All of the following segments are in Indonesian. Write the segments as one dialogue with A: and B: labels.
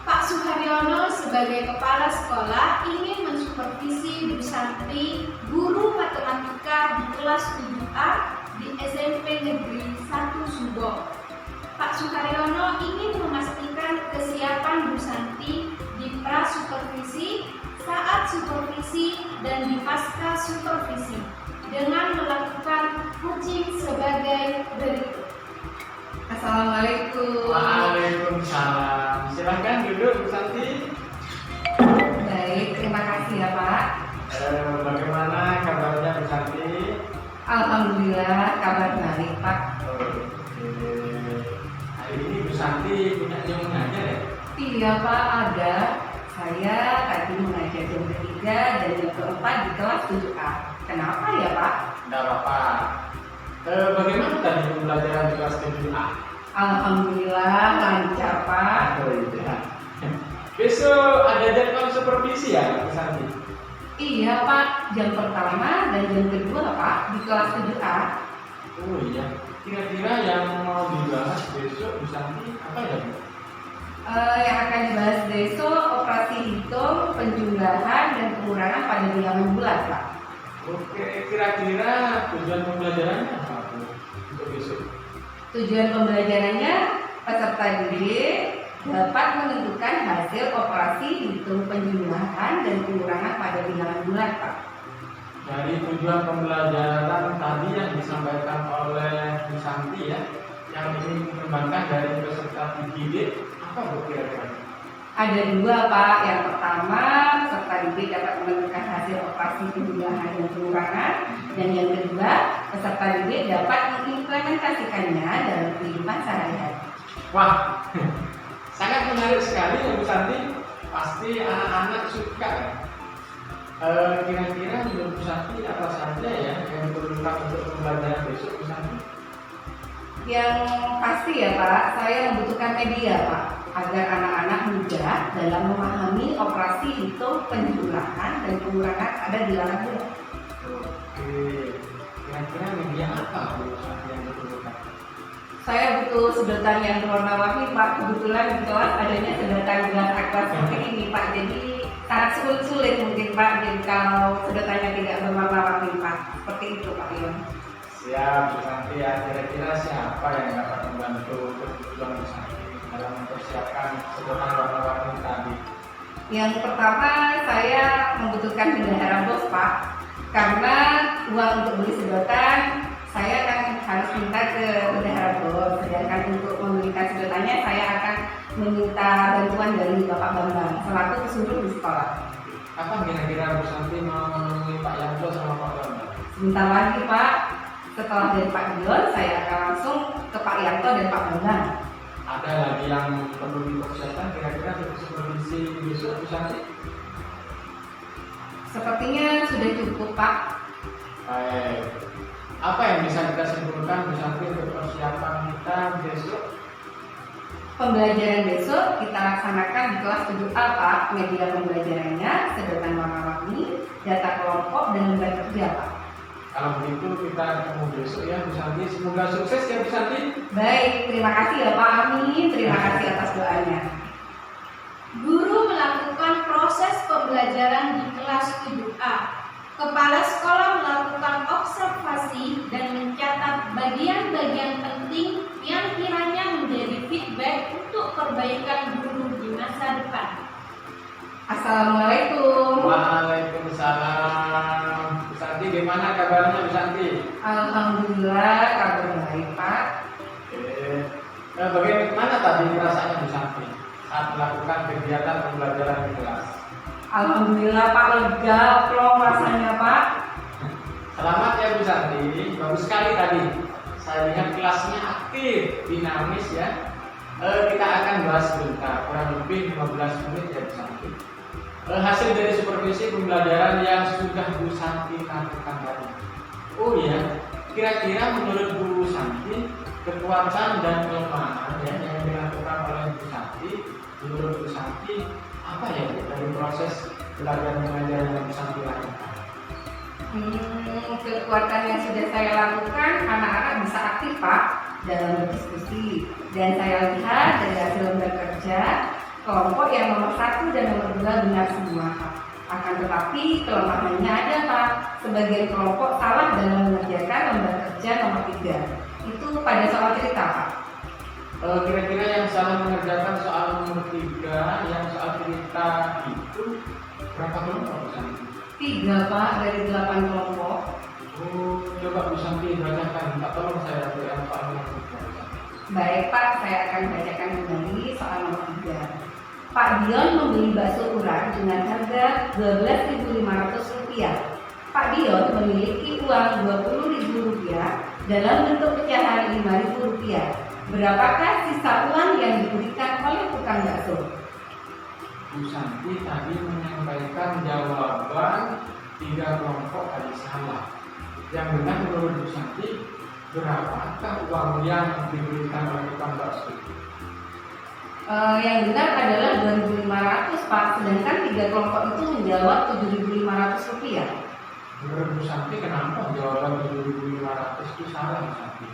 A: Pak Suharyono sebagai kepala sekolah ingin mensupervisi Bu Santi, guru matematika di kelas 7A di SMP Negeri 1 Subo. Pak Suharyono ingin memastikan kesiapan Bu Santi di pra-supervisi, saat supervisi, dan di pasca supervisi dengan melakukan coaching sebagai berikut.
B: Assalamualaikum.
C: Waalaikumsalam. Silahkan duduk Bu Santi.
B: Baik, terima kasih ya Pak.
C: Bagaimana kabarnya Bu Santi?
B: Alhamdulillah kabar baik Pak.
C: Hari ini Bu Santi punya yang mengajar ya?
B: Iya Pak, ada. Saya tadi mengajar jam ketiga dan jam keempat di kelas 7A. Kenapa ya Pak?
C: Tidak apa-apa. Bagaimana tadi pembelajaran di kelas 7A?
B: Alhamdulillah lancar Pak.
C: Oh iya. Besok ada jadwal supervisi ya Bu Santi?
B: Iya Pak, jam pertama dan jam kedua Pak di kelas 7A.
C: Oh iya. Kira-kira yang mau dibahas besok Bu Santi apa ya Bu?
B: Yang akan dibahas besok operasi hitung, penjumlahan, dan pengurangan pada bilangan bulat Pak.
C: Oke, kira-kira tujuan pembelajarannya apa Bu untuk besok?
B: Tujuan pembelajarannya peserta didik dapat menentukan hasil operasi hitung penjumlahan dan pengurangan pada bilangan bulat Pak.
C: Dari tujuan pembelajaran tadi yang disampaikan oleh Bu Santi ya, yang ingin dikembangkan dari peserta didik, apa Bu kira-kira?
B: Ada dua Pak. Yang pertama, peserta didik dapat menentukan hasil operasi penjumlahan dan pengurangan. Dan yang kedua, peserta didik dapat mengimplementasikannya dalam kehidupan sehari-hari.
C: Wah, sangat menarik sekali ya Bu Santi. Pasti anak-anak suka ya. Kira-kira menurut Bu Santi apa saja ya yang diperlukan untuk pembelajaran besok Bu Santi?
B: Yang pasti ya Pak, saya membutuhkan media Pak, agar anak-anak mudah dalam memahami operasi hitung penjumlahan dan pengurangan pada bilangan bulat.
C: Oke, kira-kira media apa Bu Santi yang diperlukan?
B: Saya butuh sedotan yang berwarna-warni Pak. Kebetulan di kelas adanya sedotan gelas aqua seperti ini Pak. Jadi sangat sulit mungkin Pak. Jadi kalau sedotannya tidak berwarna-warni Pak, seperti itu Pak Ion.
C: Siap Bu Santi ya. Kira-kira siapa yang dapat membantu kebutuhan Bu Santi dalam mempersiapkan sedotan warna-warni tadi?
B: Yang pertama, saya membutuhkan bendahara bos Pak. Karena uang untuk beli sedotan saya kan harus minta ke bendahara bos. Sedangkan untuk membelikan sedotannya saya akan meminta bantuan dari Bapak Bambang selaku pesuruh di sekolah.
C: Kapan kira-kira Bu Santi mau menemui Pak Yanto sama Pak Bambang?
B: Sebentar lagi Pak. Setelah dari Pak Dion, saya akan langsung ke Pak Yanto dan Pak Bambang.
C: Ada lagi yang perlu dipersiapkan kira-kira untuk supervisi besok Bu Santi?
B: Sepertinya sudah cukup Pak.
C: Baik. Apa yang bisa kita simpulkan Bu Santi untuk persiapan kita besok?
B: Pembelajaran besok kita laksanakan di kelas 7A Pak. Media pembelajarannya sedotan warna-warni, data kelompok, dan lembar kerja Pak.
C: Kalau begitu kita ketemu besok ya Bu Santi. Semoga sukses ya Bu Santi.
B: Baik, terima kasih ya Pak. Amin. Terima kasih atas doanya.
A: Guru melakukan proses pembelajaran di kelas 7A. Kepala sekolah melakukan observasi dan mencatat bagian-bagian penting yang kiranya menjadi feedback untuk perbaikan guru di masa depan.
B: Assalamualaikum.
C: Waalaikumsalam. Bu Santi gimana kabarnya Bu Santi?
B: Alhamdulillah kabar baik Pak.
C: Bagaimana tadi rasanya Bu Santi saat melakukan kegiatan pembelajaran di kelas?
B: Alhamdulillah Pak, lega, plong rasanya Pak.
C: Selamat ya Bu Santi, bagus sekali tadi. Saya lihat kelasnya aktif, dinamis ya. Kita akan bahas sebentar, kurang lebih 15 menit ya Bu Santi. Hasil dari supervisi pembelajaran yang sudah Bu Santi lakukan tadi. Oh iya, kira-kira menurut Bu Santi kekuatan dan kelemahan ya, yang dilakukan oleh Bu Santi, menurut Bu Santi apa ya Bu, dari proses belajar mengajar yang Bu Santi lakukan?
B: Kekuatan yang sudah saya lakukan, anak-anak bisa aktif Pak. dalam berdiskusi. Dan saya lihat dari hasil lembar kerja, kelompok yang nomor 1 dan nomor 2 benar semua, Pak. Akan tetapi kelemahannya ada, Pak. Sebagian kelompok salah dalam mengerjakan lembar kerja nomor 3. Itu pada soal cerita, Pak.
C: Kira-kira yang salah mengerjakan soal nomor 3, yang soal cerita itu berapa kelompok Bu Santi?
B: 3, Pak, dari 8 kelompok.
C: Oh, coba Bu Santi bacakan, minta tolong saya yang soal nomor 3.
B: Baik, Pak, saya akan bacakan kembali soal nomor 3. Pak Dion membeli bakso urat dengan harga Rp12.500. Pak Dion memiliki uang Rp20.000 dalam bentuk pecahan Rp5.000. Berapakah sisa uang yang diberikan oleh tukang bakso?
C: Bu Santi tadi menyampaikan jawaban 3 kelompok tadi salah. Yang benar menurut Bu Santi, berapakah uang yang diberikan oleh tukang bakso?
B: Yang benar adalah Rp2.500, Pak. Sedangkan 3 kelompok itu menjawab Rp7.500.
C: Menurut Bu Santi, kenapa jawaban Rp7.500 itu salah, Bu Santi?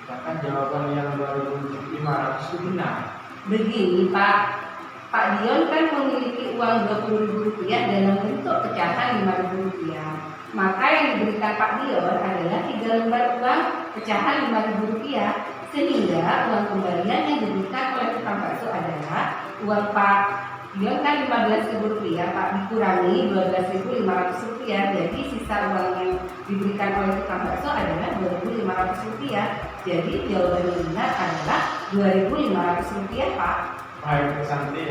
C: Sedangkan jawaban yang Rp2.500 itu benar.
B: Begini, Pak. Pak Dion kan memiliki uang Rp20.000 dalam bentuk pecahan Rp5.000. Maka yang diberikan Pak Dion adalah 3 lembar uang pecahan Rp5.000. Sehingga uang kembalian yang diberikan oleh tukang bakso adalah uang Pak Dion kan Rp15.000, Pak, dikurangi Rp12.500. Jadi sisa uang yang diberikan oleh tukang bakso adalah Rp2.500. Jadi jawaban yang benar adalah Rp2.500, Pak.
C: Baik, Bu Santi.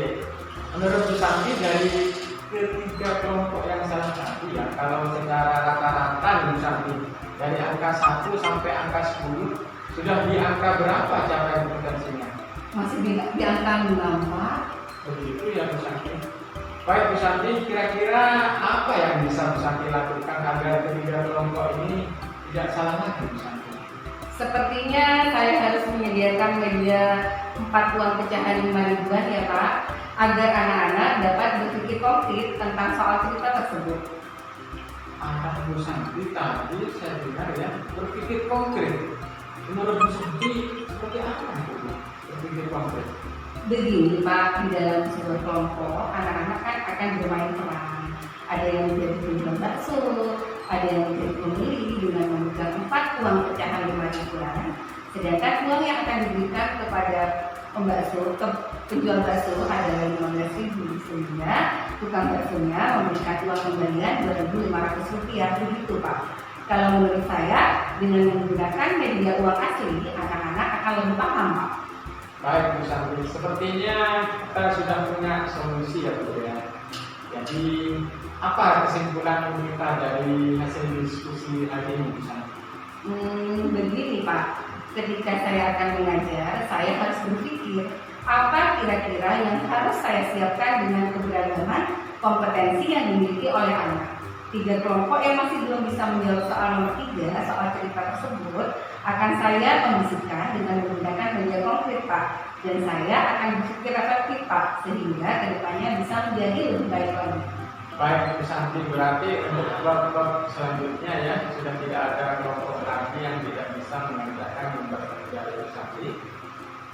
C: Menurut Bu Santi, dari ketiga kelompok yang salah tadi ya, kalau secara rata-rata Bu Santi, dari angka 1 sampai angka 10, sudah di angka berapa capaian potensinya?
B: Masih di angka 6, Pak.
C: Begitu ya Bu Santi. Baik Bu Santi, kira-kira apa yang bisa Bu Santi lakukan agar ketiga kelompok ini tidak salah lagi Bu Santi?
B: Sepertinya saya harus menyediakan media 4 uang pecahan Rp5.000 ya, Pak, agar anak-anak dapat berpikir konkret tentang soal cerita tersebut.
C: Anak Bu Santi tadi saya dengar ya, berpikir konkret. Menurut Bu Santi, seperti apa itu berpikir konkret?
B: Begini, Pak, di dalam sebuah kelompok anak-anak kan akan bermain peran. Ada yang menjadi penjual bakso, ada yang menjadi pembeli dengan memegang 4 uang pecahan Rp5.000. Sedangkan uang yang akan diberikan kepada penjual bakso adalah Rp15.000, sehingga tukang baksonya memberikan uang kembalian Rp2.500. Begitu, Pak. Kalau menurut saya, dengan menggunakan media uang asli, anak-anak akan lebih paham, Pak.
C: Baik Bu Santi, sepertinya kita sudah punya solusi ya Bu ya. Jadi apa kesimpulan kita dari hasil diskusi hari ini Bu Santi?
B: Begini, Pak, ketika saya akan mengajar, saya harus berpikir apa kira-kira yang harus saya siapkan dengan keberagaman kompetensi yang dimiliki oleh anak. 3 kelompok yang masih belum bisa menjawab soal nomor 3, soal cerita tersebut, akan saya kondisikan dengan menggunakan media konkret, Pak. Dan saya akan berpikir efektif, Pak, sehingga kedepannya bisa menjadi lebih baik lagi.
C: Baik Bu Santi, berarti untuk kelompok selanjutnya ya, sudah tidak ada kelompok lagi yang tidak bisa mengerjakan lembar kerja Bu Santi.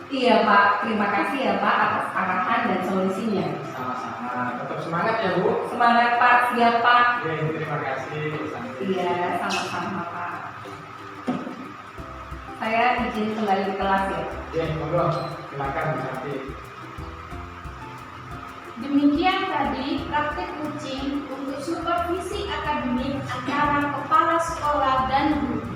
B: Iya, Pak, terima kasih ya, Pak, atas arahan dan solusinya.
C: Sama-sama, tetap semangat ya Bu.
B: Semangat, Pak, siap, Pak.
C: Oke, terima kasih Bu Santi.
B: Iya, sama-sama, Pak. Saya izin kembali ke kelas ya.
C: Ya, monggo, silakan Bu Santi.
A: Demikian tadi praktik coaching untuk supervisi akademik antara kepala sekolah dan guru.